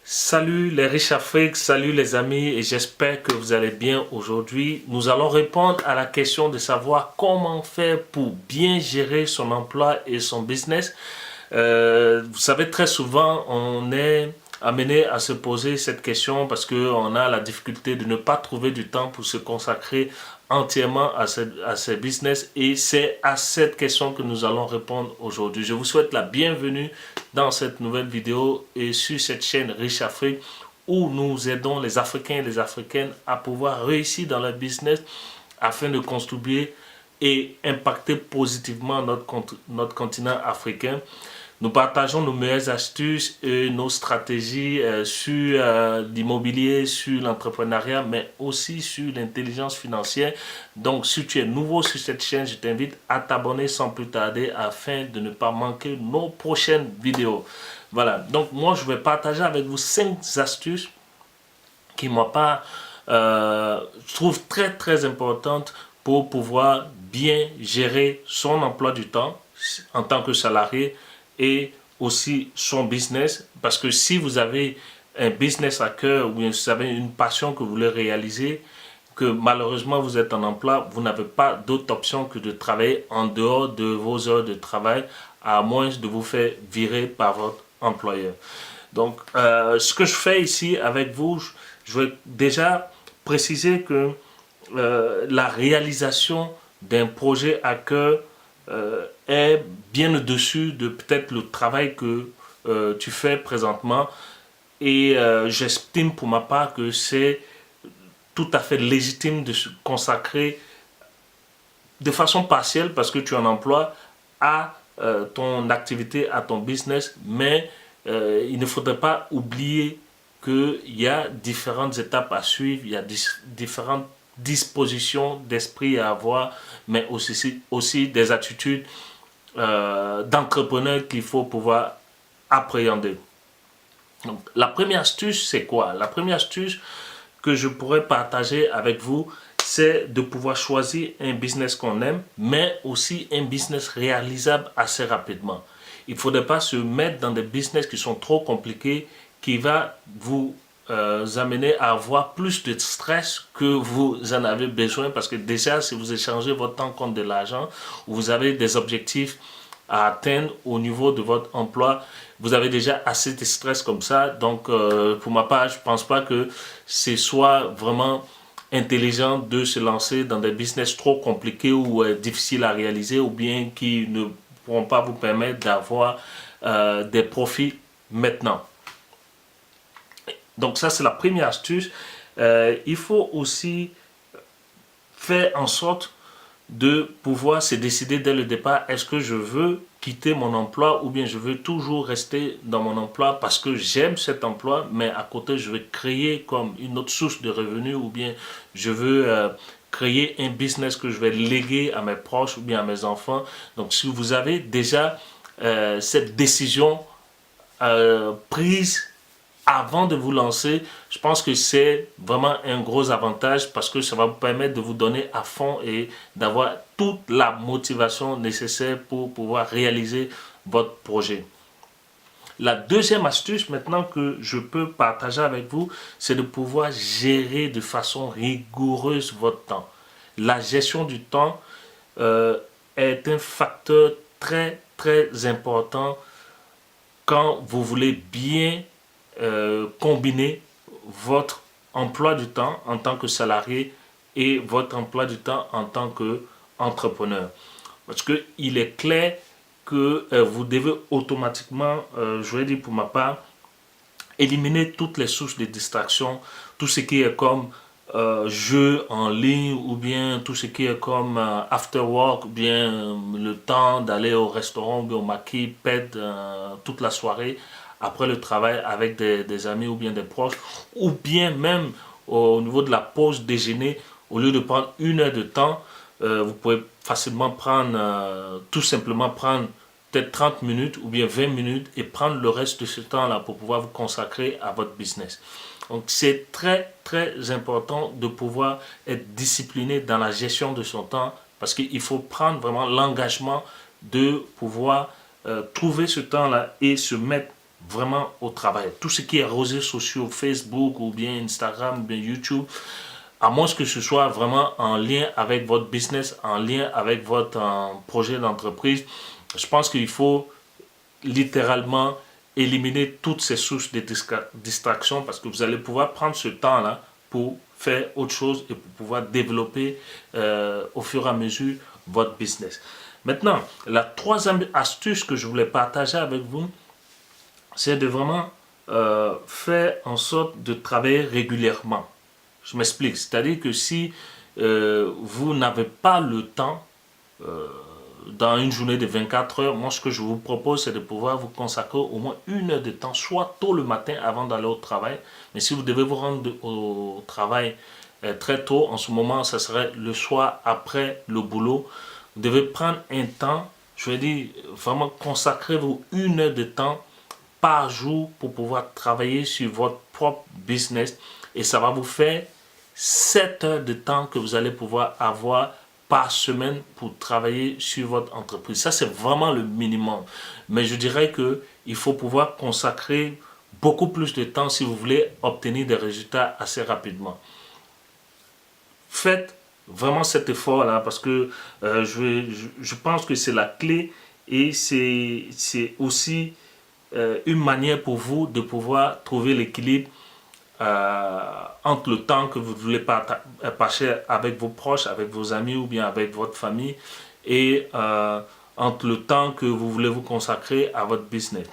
Salut les riches Afrique, salut les amis et j'espère que vous allez bien aujourd'hui. Nous allons répondre à la question de savoir comment faire pour bien gérer son emploi et son business. Vous savez, très souvent, on est amené à se poser cette question parce qu'on a la difficulté de ne pas trouver du temps pour se consacrer entièrement à ces business et c'est à cette question que nous allons répondre aujourd'hui. Je vous souhaite la bienvenue dans cette nouvelle vidéo et sur cette chaîne Riche Afrique où nous aidons les Africains et les Africaines à pouvoir réussir dans leur business afin de contribuer et impacter positivement notre continent africain. Nous partageons nos meilleures astuces et nos stratégies sur l'immobilier, sur l'entrepreneuriat, mais aussi sur l'intelligence financière. Donc, si tu es nouveau sur cette chaîne, je t'invite à t'abonner sans plus tarder afin de ne pas manquer nos prochaines vidéos. Voilà, donc moi, je vais partager avec vous 5 astuces qui, je trouve très importantes pour pouvoir bien gérer son emploi du temps en tant que salarié et aussi son business, parce que si vous avez un business à cœur ou vous avez une passion que vous voulez réaliser, que malheureusement vous êtes en emploi, vous n'avez pas d'autre option que de travailler en dehors de vos heures de travail, à moins de vous faire virer par votre employeur. Donc, ce que je fais ici avec vous, je vais déjà préciser que la réalisation d'un projet à cœur est bien au-dessus de peut-être le travail que tu fais présentement. Et j'estime pour ma part que c'est tout à fait légitime de se consacrer de façon partielle parce que tu es en emploi à ton activité, à ton business, mais il ne faudrait pas oublier qu'il y a différentes étapes à suivre, il y a différentes dispositions d'esprit à avoir, mais aussi des attitudes d'entrepreneur qu'il faut pouvoir appréhender. Donc, la première astuce, c'est quoi? La première astuce que je pourrais partager avec vous, c'est de pouvoir choisir un business qu'on aime, mais aussi un business réalisable assez rapidement. Il ne faudrait pas se mettre dans des business qui sont trop compliqués, qui va vous amener à avoir plus de stress que vous en avez besoin, parce que déjà, si vous échangez votre temps contre de l'argent, ou vous avez des objectifs à atteindre au niveau de votre emploi, vous avez déjà assez de stress comme ça. Donc, pour ma part, je ne pense pas que ce soit vraiment intelligent de se lancer dans des business trop compliqués ou difficiles à réaliser, ou bien qui ne pourront pas vous permettre d'avoir des profits maintenant. Donc ça, c'est la première astuce. Il faut aussi faire en sorte de pouvoir se décider dès le départ, est-ce que je veux quitter mon emploi ou bien je veux toujours rester dans mon emploi parce que j'aime cet emploi, mais à côté je veux créer comme une autre source de revenus, ou bien je veux créer un business que je vais léguer à mes proches ou bien à mes enfants. Donc si vous avez déjà cette décision prise avant de vous lancer, je pense que c'est vraiment un gros avantage parce que ça va vous permettre de vous donner à fond et d'avoir toute la motivation nécessaire pour pouvoir réaliser votre projet. La deuxième astuce maintenant que je peux partager avec vous, c'est de pouvoir gérer de façon rigoureuse votre temps. La gestion du temps est un facteur très important quand vous voulez bien combiner votre emploi du temps en tant que salarié et votre emploi du temps en tant qu'entrepreneur. Parce qu'il est clair que vous devez automatiquement, je vais dire pour ma part, éliminer toutes les sources de distraction, tout ce qui est comme jeu en ligne, ou bien tout ce qui est comme after work, ou bien le temps d'aller au restaurant ou bien au maquis, pète toute la soirée après le travail avec des amis ou bien des proches, ou bien même au niveau de la pause déjeuner, au lieu de prendre 1 heure de temps, vous pouvez facilement prendre, tout simplement prendre peut-être 30 minutes ou bien 20 minutes et prendre le reste de ce temps-là pour pouvoir vous consacrer à votre business. Donc c'est très important de pouvoir être discipliné dans la gestion de son temps, parce qu'il faut prendre vraiment l'engagement de pouvoir trouver ce temps-là et se mettre vraiment au travail. Tout ce qui est réseaux sociaux, Facebook ou bien Instagram ou bien YouTube, à moins que ce soit vraiment en lien avec votre business, en lien avec votre projet d'entreprise, je pense qu'il faut littéralement éliminer toutes ces sources de distraction parce que vous allez pouvoir prendre ce temps-là pour faire autre chose et pour pouvoir développer au fur et à mesure votre business. Maintenant, la troisième astuce que je voulais partager avec vous, c'est de vraiment faire en sorte de travailler régulièrement. Je m'explique, c'est-à-dire que si vous n'avez pas le temps dans une journée de 24 heures, moi ce que je vous propose c'est de pouvoir vous consacrer au moins 1 heure de temps, soit tôt le matin avant d'aller au travail, mais si vous devez vous rendre au travail très tôt, en ce moment ça serait le soir après le boulot, vous devez prendre un temps, je vais dire vraiment consacrez-vous 1 heure de temps par jour pour pouvoir travailler sur votre propre business et ça va vous faire 7 heures de temps que vous allez pouvoir avoir par semaine pour travailler sur votre entreprise. Ça, c'est vraiment le minimum. Mais je dirais qu'il faut pouvoir consacrer beaucoup plus de temps si vous voulez obtenir des résultats assez rapidement. Faites vraiment cet effort-là parce que je pense que c'est la clé et c'est aussi une manière pour vous de pouvoir trouver l'équilibre entre le temps que vous voulez passer avec vos proches, avec vos amis ou bien avec votre famille et entre le temps que vous voulez vous consacrer à votre business.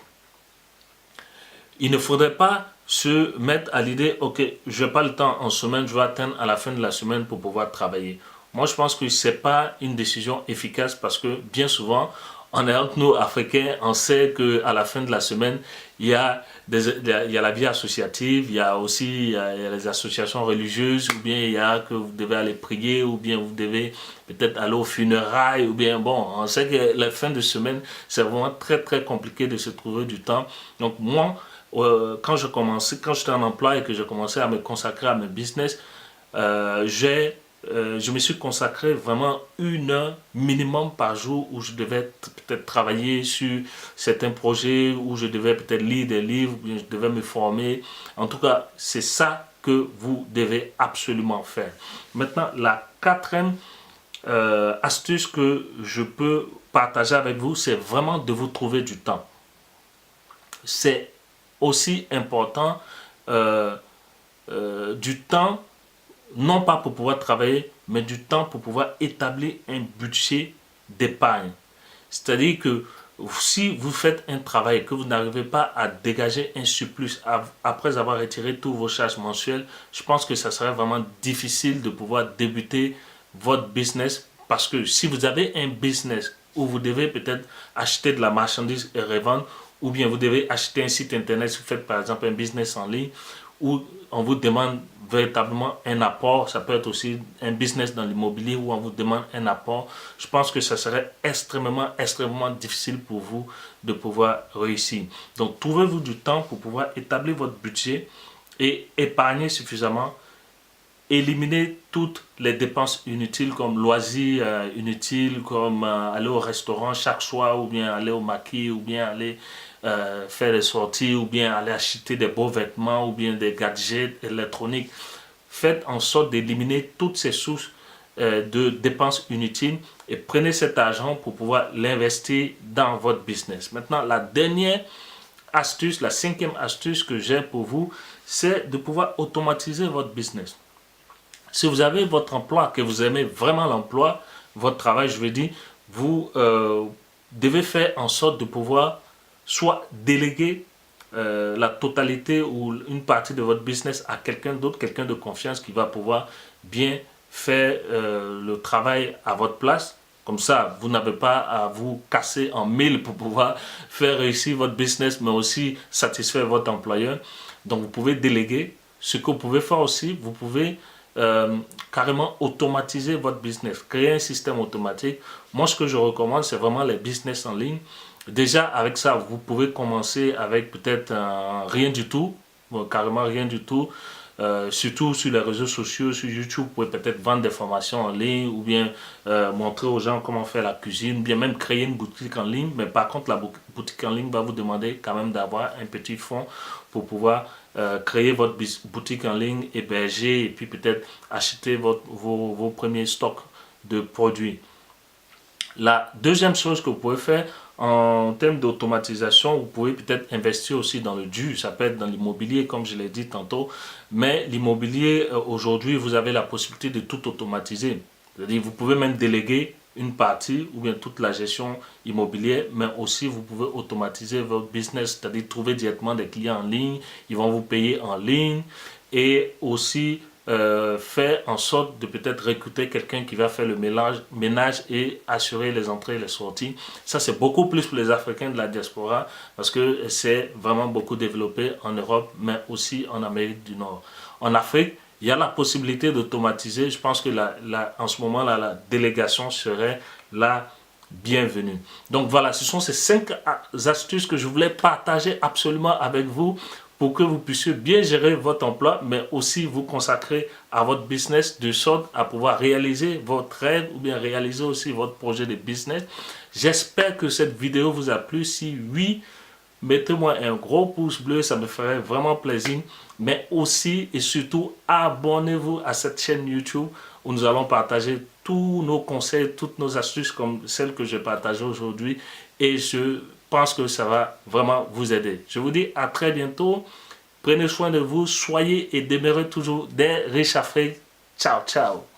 Il ne faudrait pas se mettre à l'idée, ok, je n'ai pas le temps en semaine, je vais attendre à la fin de la semaine pour pouvoir travailler. Moi, je pense que ce n'est pas une décision efficace parce que bien souvent, en ayant nous, Africains, on sait qu'à la fin de la semaine, il y a la vie associative, il y a aussi les associations religieuses, ou bien il y a que vous devez aller prier, ou bien vous devez peut-être aller aux funérailles, ou bien bon, on sait que la fin de semaine, c'est vraiment très très compliqué de se trouver du temps. Donc moi, quand j'étais en emploi et que j'ai commencé à me consacrer à mes business, je me suis consacré vraiment 1 heure minimum par jour où je devais peut-être travailler sur certains projets, où je devais peut-être lire des livres, où je devais me former. En tout cas, c'est ça que vous devez absolument faire. Maintenant, la quatrième astuce que je peux partager avec vous, c'est vraiment de vous trouver du temps. C'est aussi important du temps non pas pour pouvoir travailler, mais du temps pour pouvoir établir un budget d'épargne. C'est-à-dire que si vous faites un travail et que vous n'arrivez pas à dégager un surplus après avoir retiré tous vos charges mensuelles, je pense que ça serait vraiment difficile de pouvoir débuter votre business parce que si vous avez un business où vous devez peut-être acheter de la marchandise et revendre, ou bien vous devez acheter un site internet si vous faites par exemple un business en ligne, où on vous demande véritablement un apport, ça peut être aussi un business dans l'immobilier où on vous demande un apport, je pense que ça serait extrêmement difficile pour vous de pouvoir réussir. Donc trouvez-vous du temps pour pouvoir établir votre budget et épargner suffisamment, éliminer toutes les dépenses inutiles comme loisirs inutiles, comme aller au restaurant chaque soir ou bien aller au maquis ou bien aller faire des sorties ou bien aller acheter des beaux vêtements ou bien des gadgets électroniques. Faites en sorte d'éliminer toutes ces sources de dépenses inutiles et prenez cet argent pour pouvoir l'investir dans votre business. Maintenant, la dernière astuce, la cinquième astuce que j'ai pour vous, c'est de pouvoir automatiser votre business. Si vous avez votre emploi, que vous aimez vraiment l'emploi, votre travail, je veux dire, vous devez faire en sorte de pouvoir soit déléguer la totalité ou une partie de votre business à quelqu'un d'autre, quelqu'un de confiance qui va pouvoir bien faire le travail à votre place. Comme ça, vous n'avez pas à vous casser en mille pour pouvoir faire réussir votre business, mais aussi satisfaire votre employeur. Donc, vous pouvez déléguer. Ce que vous pouvez faire aussi, vous pouvez carrément automatiser votre business, créer un système automatique. Moi, ce que je recommande, c'est vraiment les business en ligne. Déjà, avec ça, vous pouvez commencer avec peut-être rien du tout, carrément rien du tout. surtout sur les réseaux sociaux, sur YouTube, vous pouvez peut-être vendre des formations en ligne ou bien montrer aux gens comment faire la cuisine, ou bien même créer une boutique en ligne. Mais par contre, la boutique en ligne va vous demander quand même d'avoir un petit fonds pour pouvoir créer votre boutique en ligne, héberger et puis peut-être acheter vos premiers stocks de produits. La deuxième chose que vous pouvez faire en termes d'automatisation, vous pouvez peut-être investir aussi dans le dur. Ça peut être dans l'immobilier, comme je l'ai dit tantôt. Mais l'immobilier, aujourd'hui, vous avez la possibilité de tout automatiser. C'est-à-dire, vous pouvez même déléguer une partie ou bien toute la gestion immobilière, mais aussi vous pouvez automatiser votre business, c'est-à-dire trouver directement des clients en ligne, ils vont vous payer en ligne et aussi faire en sorte de peut-être recruter quelqu'un qui va faire le ménage et assurer les entrées et les sorties. Ça, c'est beaucoup plus pour les Africains de la diaspora parce que c'est vraiment beaucoup développé en Europe, mais aussi en Amérique du Nord. En Afrique, il y a la possibilité d'automatiser. Je pense que en ce moment-là, la délégation serait la bienvenue. Donc voilà, ce sont ces 5 astuces que je voulais partager absolument avec vous pour que vous puissiez bien gérer votre emploi, mais aussi vous consacrer à votre business de sorte à pouvoir réaliser votre rêve ou bien réaliser aussi votre projet de business. J'espère que cette vidéo vous a plu. Si oui, mettez-moi un gros pouce bleu, ça me ferait vraiment plaisir. Mais aussi et surtout, abonnez-vous à cette chaîne YouTube où nous allons partager tous nos conseils, toutes nos astuces comme celles que j'ai partagées aujourd'hui. Et je pense que ça va vraiment vous aider. Je vous dis à très bientôt. Prenez soin de vous, soyez et demeurez toujours des riches Afrique. Ciao, ciao.